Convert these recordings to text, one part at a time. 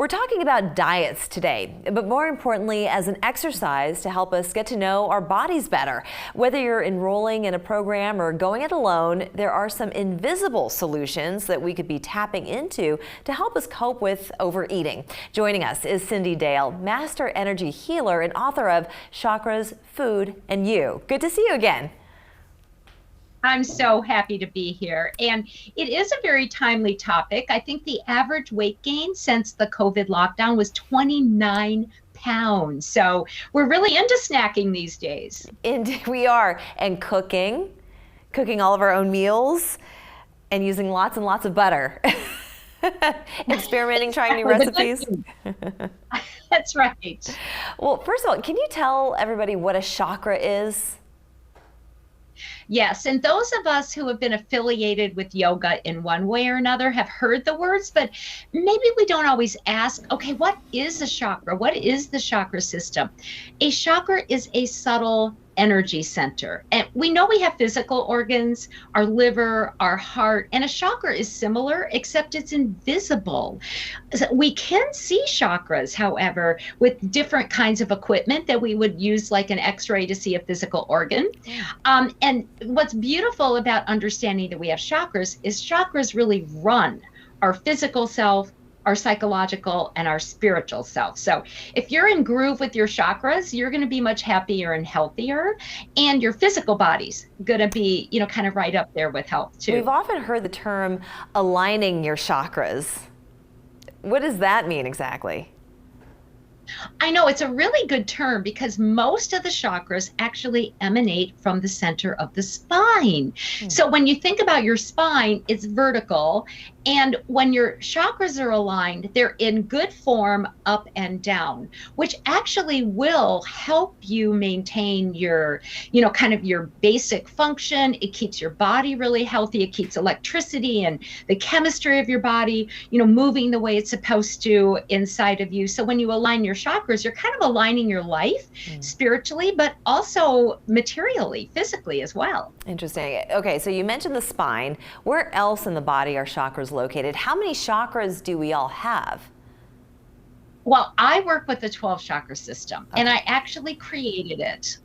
We're talking about diets today, but more importantly, as an exercise to help us get to know our bodies better. Whether you're enrolling in a program or going it alone, there are some invisible solutions that we could be tapping into to help us cope with overeating. Joining us is Cyndi Dale, Master Energy Healer and author of Chakras, Food, and You. Good to see you again. I'm so happy to be here. And it is a very timely topic. I think the average weight gain since the COVID lockdown was 29 pounds. So we're really into snacking these days. Indeed, we are. And cooking all of our own meals, and using lots and lots of butter. Experimenting, trying new recipes. That's right. Well, first of all, can you tell everybody what a chakra is? Yes, and those of us who have been affiliated with yoga in one way or another have heard the words, but maybe we don't always ask, okay, what is a chakra? What is the chakra system? A chakra is a subtle energy center. And we know we have physical organs, our liver, our heart, and a chakra is similar, except it's invisible. We can see chakras, however, with different kinds of equipment that we would use like an x-ray to see a physical organ. And what's beautiful about understanding that we have chakras is chakras really run our physical self, our psychological, and our spiritual self. So if you're in groove with your chakras, you're going to be much happier and healthier, and your physical body's going to be, kind of right up there with health too. We've often heard the term aligning your chakras. What does that mean exactly? I know it's a really good term because most of the chakras actually emanate from the center of the spine. So when you think about your spine, it's vertical. And when your chakras are aligned, they're in good form up and down, which actually will help you maintain your, kind of your basic function. It keeps your body really healthy. It keeps electricity and the chemistry of your body, moving the way it's supposed to inside of you. So when you align your chakras, you're kind of aligning your life spiritually, but also materially, physically as well. Interesting. Okay, so you mentioned the spine. Where else in the body are chakras located? How many chakras do we all have? Well, I work with the 12 chakra system, and I actually created it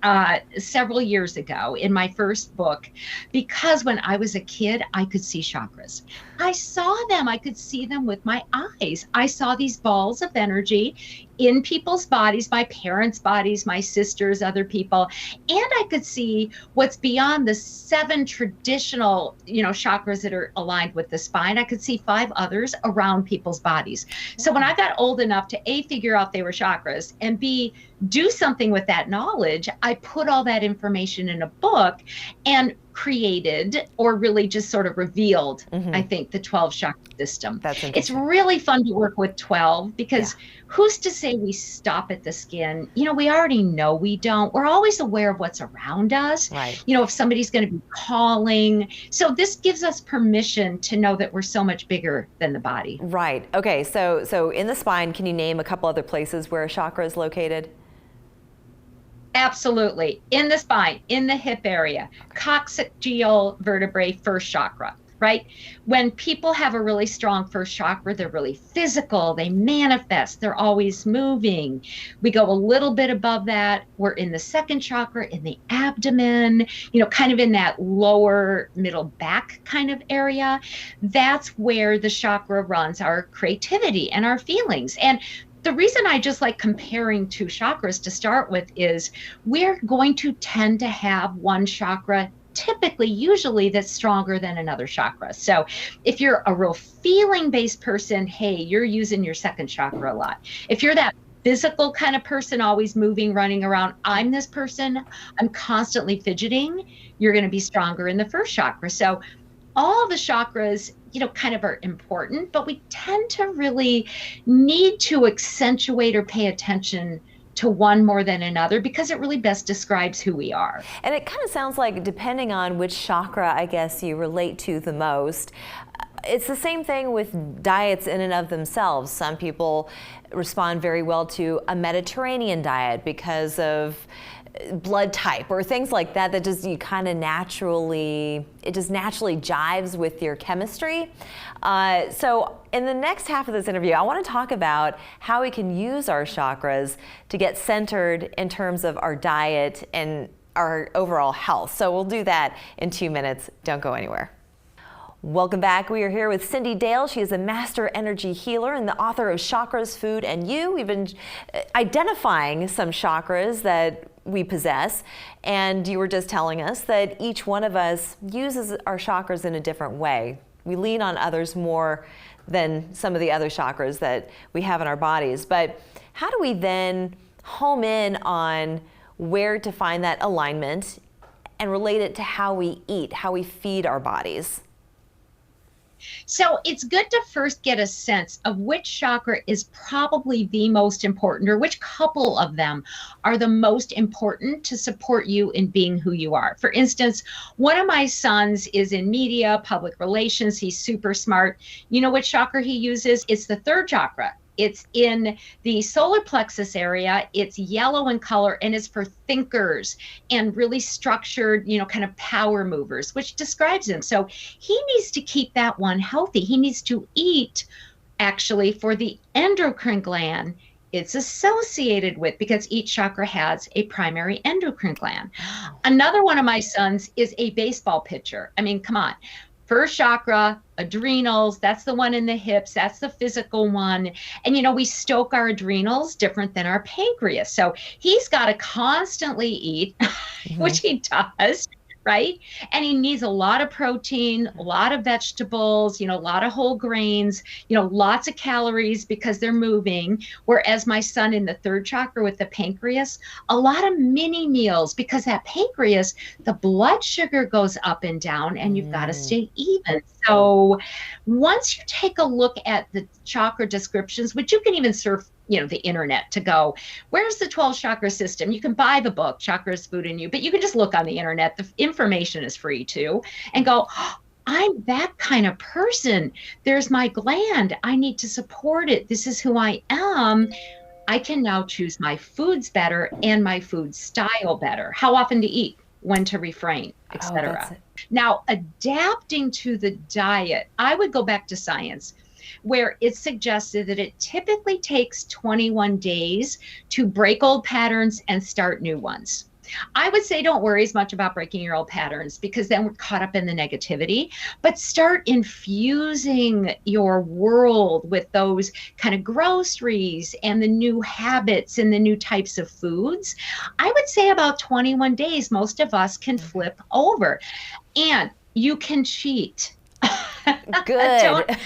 several years ago in my first book because when I was a kid, I could see chakras. I saw them. I could see them with my eyes. I saw these balls of energy in people's bodies, my parents' bodies, my sisters, other people, and I could see what's beyond the 7 traditional, chakras that are aligned with the spine. I could see 5 others around people's bodies. So when I got old enough to A, figure out they were chakras, and B, do something with that knowledge, I put all that information in a book and created, or really just sort of revealed, I think, the 12 chakra system. That's interesting. It's really fun to work with 12 because who's to say we stop at the skin? We already know we don't. We're always aware of what's around us. Right. If somebody's going to be calling. So this gives us permission to know that we're so much bigger than the body. Right. Okay. So in the spine, can you name a couple other places where a chakra is located? Absolutely. In the spine, in the hip area, coccygeal vertebrae, first chakra, right? When people have a really strong first chakra, they're really physical, they manifest, they're always moving. We go a little bit above that. We're in the second chakra, in the abdomen, kind of in that lower middle back kind of area. That's where the chakra runs our creativity and our feelings. And the reason I just like comparing 2 chakras to start with is we're going to tend to have one chakra usually that's stronger than another chakra. So if you're a real feeling-based person, hey, you're using your second chakra a lot. If you're that physical kind of person, always moving, running around, I'm this person, I'm constantly fidgeting, you're going to be stronger in the first chakra. So all the chakras, kind of are important, but we tend to really need to accentuate or pay attention to one more than another because it really best describes who we are. And it kind of sounds like depending on which chakra, I guess, you relate to the most, it's the same thing with diets in and of themselves. Some people respond very well to a Mediterranean diet because of blood type or things like that that just you kind of naturally, it just naturally jives with your chemistry. So in the next half of this interview, I want to talk about how we can use our chakras to get centered in terms of our diet and our overall health. So we'll do that in 2 minutes. Don't go anywhere. Welcome back. We are here with Cyndi Dale. She is a master energy healer and the author of Chakras, Food, and You. We've been identifying some chakras that we possess, and you were just telling us that each one of us uses our chakras in a different way. We lean on others more than some of the other chakras that we have in our bodies. But how do we then home in on where to find that alignment and relate it to how we eat, how we feed our bodies? So it's good to first get a sense of which chakra is probably the most important, or which couple of them are the most important to support you in being who you are. For instance, one of my sons is in media, public relations. He's super smart. You know which chakra he uses? It's the third chakra. It's in the solar plexus area. It's yellow in color, and it's for thinkers and really structured, kind of power movers, which describes him. So he needs to keep that one healthy. He needs to eat, actually, for the endocrine gland it's associated with, because each chakra has a primary endocrine gland. Another one of my sons is a baseball pitcher. I mean, come on. First chakra, adrenals, that's the one in the hips, that's the physical one. And, we stoke our adrenals different than our pancreas. So he's got to constantly eat, which he does, right? And he needs a lot of protein, a lot of vegetables, a lot of whole grains, lots of calories because they're moving. Whereas my son in the third chakra with the pancreas, a lot of mini meals, because that pancreas, the blood sugar goes up and down, and you've got to stay even. So once you take a look at the chakra descriptions, which you can even surf the internet to go, where's the 12 chakra system? You can buy the book, Chakras, Food, and You, but you can just look on the internet. The information is free too, and go, oh, I'm that kind of person. There's my gland. I need to support it. This is who I am. I can now choose my foods better and my food style better. How often to eat, when to refrain, etc. Now, adapting to the diet, I would go back to science, where it's suggested that it typically takes 21 days to break old patterns and start new ones. I would say don't worry as much about breaking your old patterns, because then we're caught up in the negativity, but start infusing your world with those kind of groceries and the new habits and the new types of foods. I would say about 21 days, most of us can flip over, and you can cheat. Good.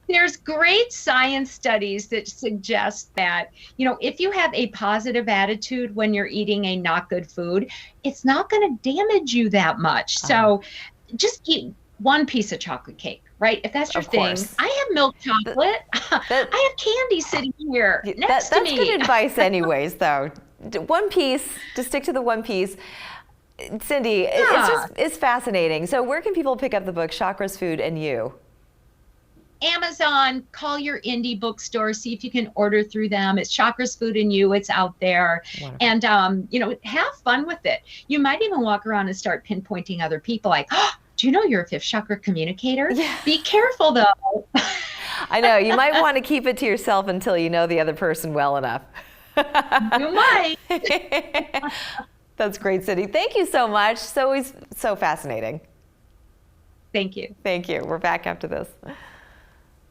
There's great science studies that suggest that, if you have a positive attitude when you're eating a not good food, it's not going to damage you that much. So just eat one piece of chocolate cake, right? If that's your thing. I have milk chocolate. I have candy sitting here next to me. That's good advice anyways, though. One piece, to stick to the one piece. Cyndi, it's fascinating. So where can people pick up the book, Chakras, Food, and You? Amazon, call your indie bookstore, see if you can order through them. It's Chakras, Food, and You. It's out there. Wonderful. And, have fun with it. You might even walk around and start pinpointing other people like, oh, do you know you're a fifth chakra communicator? Yeah. Be careful, though. I know. You might want to keep it to yourself until you know the other person well enough. You might. That's great, Cyndi. Thank you so much. So fascinating. Thank you. Thank you. We're back after this.